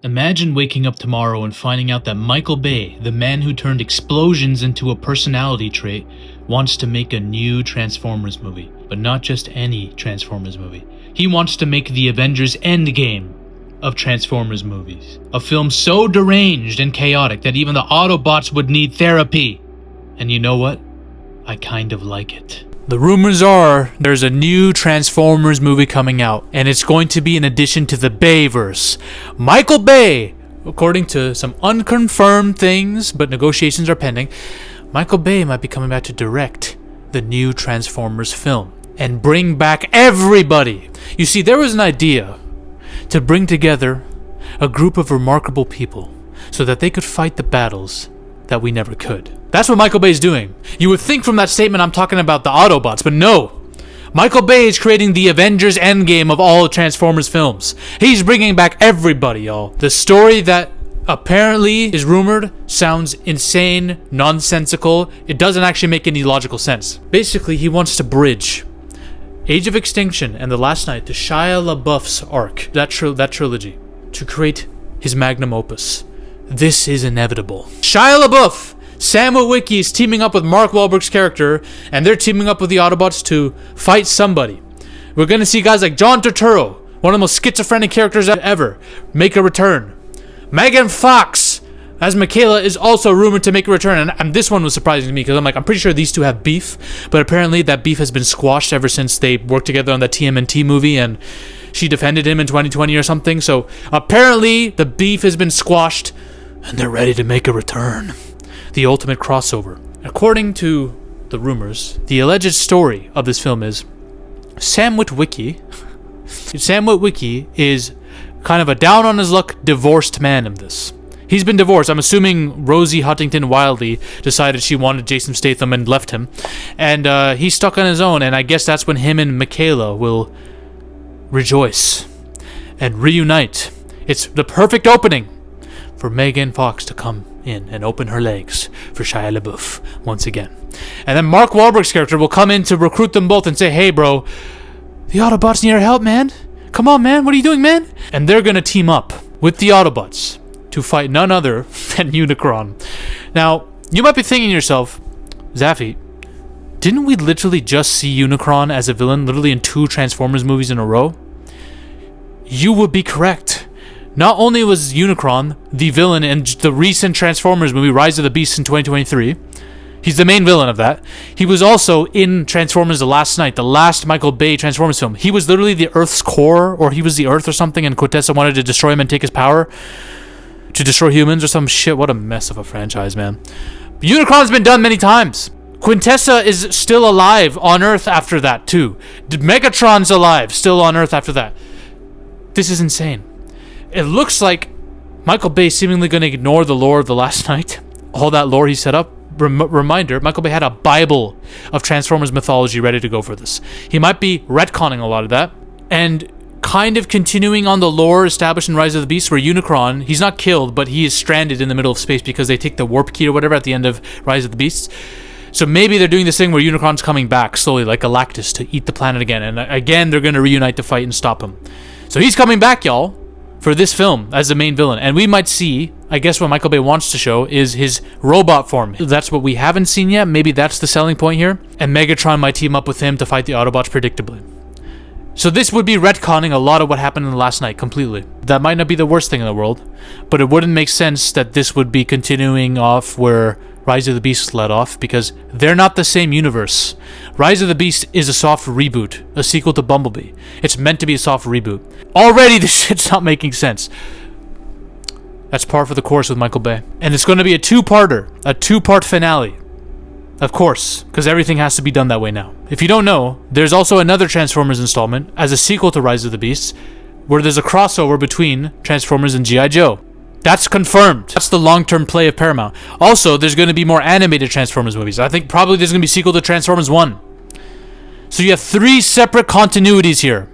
Imagine waking up tomorrow and finding out that Michael Bay, the man who turned explosions into a personality trait, wants to make a new Transformers movie. But not just any Transformers movie. He wants to make the Avengers Endgame of Transformers movies. A film so deranged and chaotic that even the Autobots would need therapy. And you know what? I kind of like it. The rumors are there's a new Transformers movie coming out, and it's going to be an addition to the Bayverse. Michael Bay, according to some unconfirmed things, but negotiations are pending, Michael Bay might be coming back to direct the new Transformers film and bring back everybody. You see, there was an idea to bring together a group of remarkable people so that they could fight the battles that we never could. That's what Michael Bay's doing. You would think from that statement I'm talking about the Autobots, but no. Michael Bay is creating the Avengers Endgame of all Transformers films. He's bringing back everybody, y'all. The story that apparently is rumored sounds insane, nonsensical. It doesn't actually make any logical sense. Basically, he wants to bridge Age of Extinction and The Last Knight to Shia LaBeouf's arc, that trilogy, to create his magnum opus. This is inevitable. Shia LaBeouf, Sam Witwicky is teaming up with Mark Wahlberg's character, and they're teaming up with the Autobots to fight somebody. We're gonna see guys like John Turturro, one of the most schizophrenic characters ever, make a return. Megan Fox as Michaela is also rumored to make a return, and this one was surprising to me because I'm pretty sure these two have beef, but apparently that beef has been squashed ever since they worked together on that TMNT movie, and she defended him in 2020 or something. So apparently the beef has been squashed, and they're ready to make a return. The ultimate crossover. According to the rumors, the alleged story of this film is Sam Witwicky is kind of a down on his luck divorced man in this. He's been divorced. I'm assuming Rosie Huntington Wildly decided she wanted Jason Statham and left him. And he's stuck on his own, and I guess that's when him and Michaela will rejoice and reunite. It's the perfect opening for Megan Fox to come in and open her legs for Shia LaBeouf once again. And then Mark Wahlberg's character will come in to recruit them both and say, hey bro, the Autobots need our help, man. Come on, man, what are you doing, man? And they're gonna team up with the Autobots to fight none other than Unicron. Now, you might be thinking to yourself, Zaffy, didn't we literally just see Unicron as a villain literally in 2 Transformers movies in a row? You would be correct. Not only was Unicron the villain in the recent Transformers movie, Rise of the Beasts in 2023, he's the main villain of that. He was also in Transformers The Last Knight, the last Michael Bay Transformers film. He was literally the Earth's core, or he was the Earth or something, and Quintessa wanted to destroy him and take his power to destroy humans or some shit. What a mess of a franchise, man. Unicron's been done many times. Quintessa is still alive on Earth after that, too. Megatron's alive, still on Earth after that. This is insane. It looks like Michael Bay is seemingly going to ignore the lore of The Last Knight. All that lore he set up. Reminder, Michael Bay had a Bible of Transformers mythology ready to go for this. He might be retconning a lot of that and kind of continuing on the lore established in Rise of the Beasts, where Unicron, he's not killed, but he is stranded in the middle of space because they take the warp key or whatever at the end of Rise of the Beasts. So maybe they're doing this thing where Unicron's coming back slowly like Galactus to eat the planet again, and again they're going to reunite to fight and stop him. So he's coming back, y'all, for this film as the main villain. And we might see, I guess what Michael Bay wants to show is his robot form. That's what we haven't seen yet. Maybe that's the selling point here. And Megatron might team up with him to fight the Autobots predictably. So this would be retconning a lot of what happened in The Last Knight completely. That might not be the worst thing in the world, but it wouldn't make sense that this would be continuing off where Rise of the Beast led off, because they're not the same universe. Rise of the Beast is a soft reboot, a sequel to Bumblebee. It's meant to be a soft reboot. Already this shit's not making sense. That's par for the course with Michael Bay. And it's going to be a 2-parter, a 2-part finale. Of course, because everything has to be done that way now. If you don't know, there's also another Transformers installment as a sequel to Rise of the Beasts, where there's a crossover between Transformers and G.I. Joe. That's confirmed. That's the long-term play of Paramount. Also, there's going to be more animated Transformers movies. I think probably there's going to be a sequel to Transformers 1. So you have 3 separate continuities here.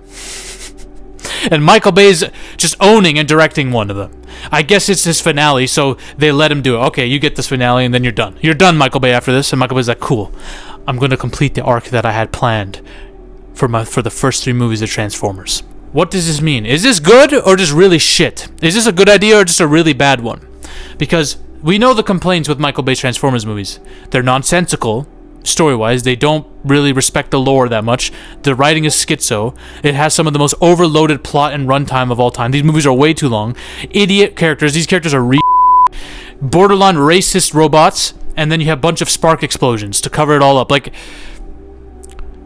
And Michael Bay's just owning and directing one of them. I guess it's his finale, so they let him do it. Okay, you get this finale, and then you're done. You're done, Michael Bay, after this. And Michael Bay's like, cool. I'm going to complete the arc that I had planned for the first 3 movies of Transformers. What does this mean? Is this good or just really shit? Is this a good idea or just a really bad one? Because we know the complaints with Michael Bay's Transformers movies. They're nonsensical, story-wise. They don't really respect the lore that much. The writing is schizo. It has some of the most overloaded plot and runtime of all time. These movies are way too long. Idiot characters. These characters are borderline racist robots, and then you have a bunch of spark explosions to cover it all up. Like,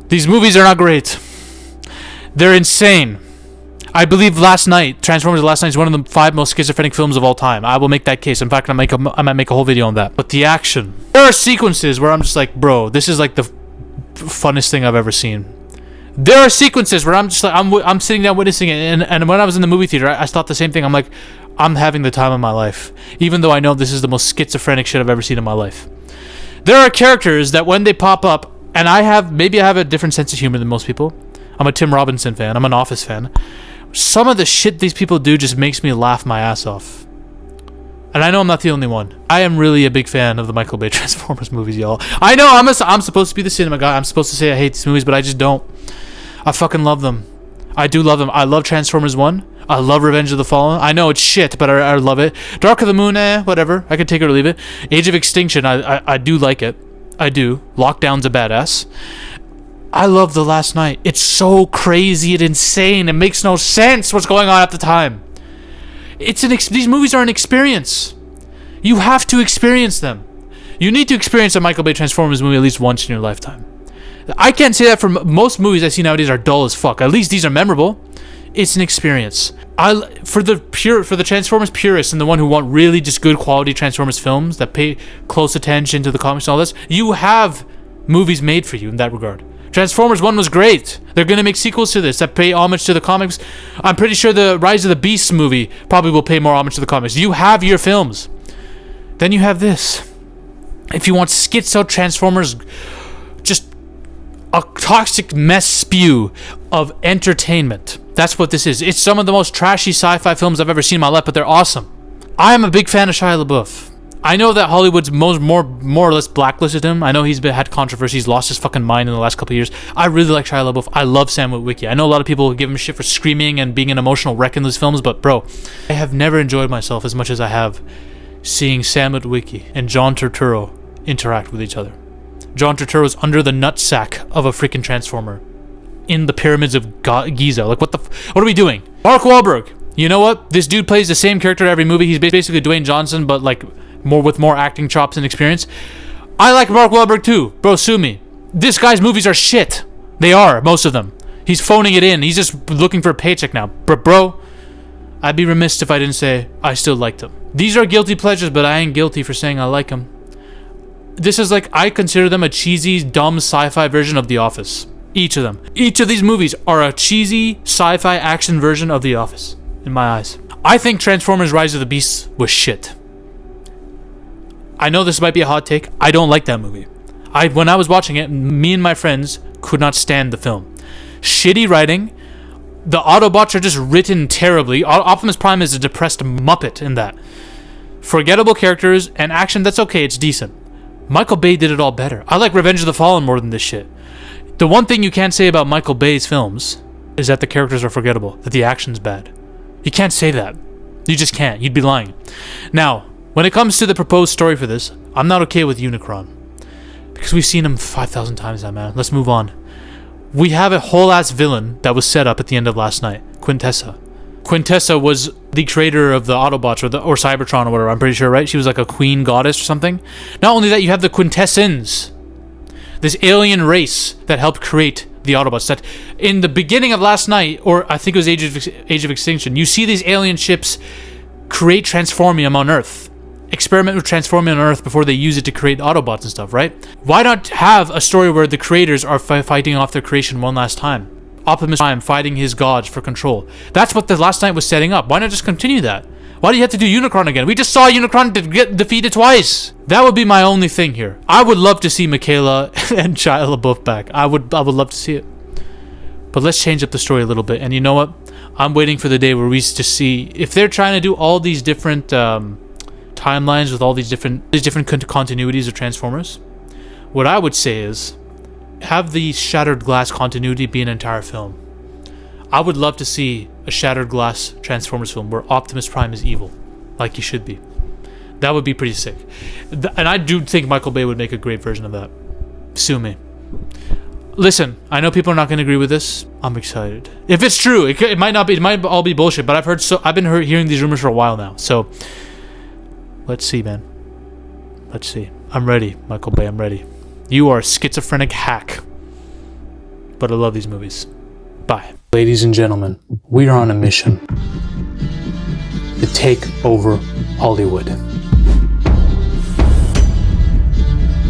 these movies are not great. They're insane. I believe Transformers Last Night is one of the 5 most schizophrenic films of all time. I will make that case. In fact, I might make a whole video on that. But the action. There are sequences where I'm just like, bro, this is like the funnest thing I've ever seen. There are sequences where I'm just like, I'm sitting down witnessing it, and when I was in the movie theater, I thought the same thing. I'm like, I'm having the time of my life. Even though I know this is the most schizophrenic shit I've ever seen in my life. There are characters that when they pop up, and maybe I have a different sense of humor than most people. I'm a Tim Robinson fan. I'm an Office fan. Some of the shit these people do just makes me laugh my ass off. And I know I'm not the only one. I am really a big fan of the Michael Bay Transformers movies, y'all. I know I'm supposed to be the cinema guy. I'm supposed to say I hate these movies, but I just don't. I fucking love them. I do love them. I love Transformers 1. I love Revenge of the Fallen. I know it's shit, but I love it. Dark of the Moon, whatever. I could take it or leave it. Age of Extinction, I do like it. I do. Lockdown's a badass. I love The Last Night. It's so crazy and insane. It makes no sense what's going on at the time. These movies are an experience. You have to experience them. You need to experience a Michael Bay Transformers movie at least once in your lifetime. I can't say that for most movies I see nowadays are dull as fuck. At least these are memorable. It's an experience. For the Transformers purists and the one who want really just good quality Transformers films that pay close attention to the comics and all this, you have movies made for you in that regard. Transformers 1 was great. They're going to make sequels to this that pay homage to the comics. I'm pretty sure the Rise of the Beasts movie probably will pay more homage to the comics. You have your films. Then you have this. If you want schizo Transformers, just a toxic mess spew of entertainment. That's what this is. It's some of the most trashy sci-fi films I've ever seen in my life, but they're awesome. I am a big fan of Shia LaBeouf. I know that Hollywood's more or less blacklisted him. I know he's had controversy. He's lost his fucking mind in the last couple of years. I really like Shia LaBeouf. I love Sam Witwicky. I know a lot of people give him shit for screaming and being an emotional wreck in those films, but bro, I have never enjoyed myself as much as I have seeing Sam Witwicky and John Turturro interact with each other. John Turturro's under the nutsack of a freaking Transformer in the pyramids of Giza. Like, what are we doing? Mark Wahlberg. You know what? This dude plays the same character every movie. He's basically Dwayne Johnson, but like with more acting chops and experience. I like Mark Wahlberg too. Bro, sue me. This guy's movies are shit. They are, most of them. He's phoning it in. He's just looking for a paycheck now. But bro, I'd be remiss if I didn't say I still liked him. These are guilty pleasures, but I ain't guilty for saying I like him. This is like, I consider them a cheesy, dumb sci-fi version of The Office. Each of them. Each of these movies are a cheesy sci-fi action version of The Office, in my eyes. I think Transformers Rise of the Beasts was shit. I know this might be a hot take. I don't like that movie. When I was watching it, me and my friends could not stand the film. Shitty writing. The Autobots are just written terribly. Optimus Prime is a depressed muppet in that. Forgettable characters and action, that's okay, it's decent. Michael Bay did it all better. I like Revenge of the Fallen more than this shit. The one thing you can't say about Michael Bay's films is that the characters are forgettable, that the action's bad. You can't say that. You just can't. You'd be lying. Now, when it comes to the proposed story for this, I'm not okay with Unicron. Because we've seen him 5,000 times now, man. Let's move on. We have a whole-ass villain that was set up at the end of Last Night. Quintessa. Quintessa was the creator of the Autobots or Cybertron or whatever, I'm pretty sure, right? She was like a queen goddess or something. Not only that, you have the Quintessans. This alien race that helped create the Autobots. That in the beginning of Last Night, or I think it was Age of Extinction, you see these alien ships create transformium on Earth. Experiment with transforming on Earth before they use it to create Autobots and stuff, right? Why not have a story where the creators are fighting off their creation one last time? Optimus Prime fighting his gods for control. That's what the Last Night was setting up. Why not just continue that? Why do you have to do Unicron again? We just saw Unicron get defeated twice. That would be my only thing here. I would love to see Michaela and Shia LaBeouf back. I would love to see it. But let's change up the story a little bit. And you know what? I'm waiting for the day where we just see if they're trying to do all these different timelines with all these different continuities of Transformers. What I would say is have the Shattered Glass continuity be an entire film. I would love to see a Shattered Glass Transformers film where Optimus Prime is evil, like he should be. That would be pretty sick. And I do think Michael Bay would make a great version of that. Sue me. Listen, I know people are not going to agree with this. I'm excited. If it's true, it might not be. It might all be bullshit. But I've been hearing these rumors for a while now. So let's see, man. Let's see. I'm ready, Michael Bay. I'm ready. You are a schizophrenic hack. But I love these movies. Bye. Ladies and gentlemen, we are on a mission to take over Hollywood.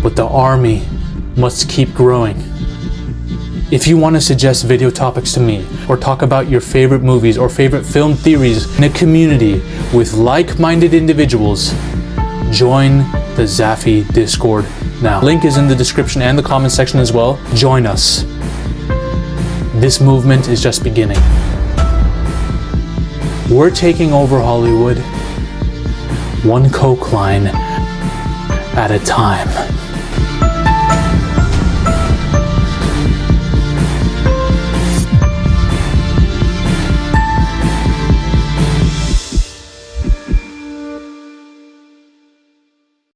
But the army must keep growing. If you want to suggest video topics to me, or talk about your favorite movies or favorite film theories in a community with like-minded individuals, join the Zafy Discord now. Link is in the description and the comment section as well. Join us. This movement is just beginning. We're taking over Hollywood, one coke line at a time.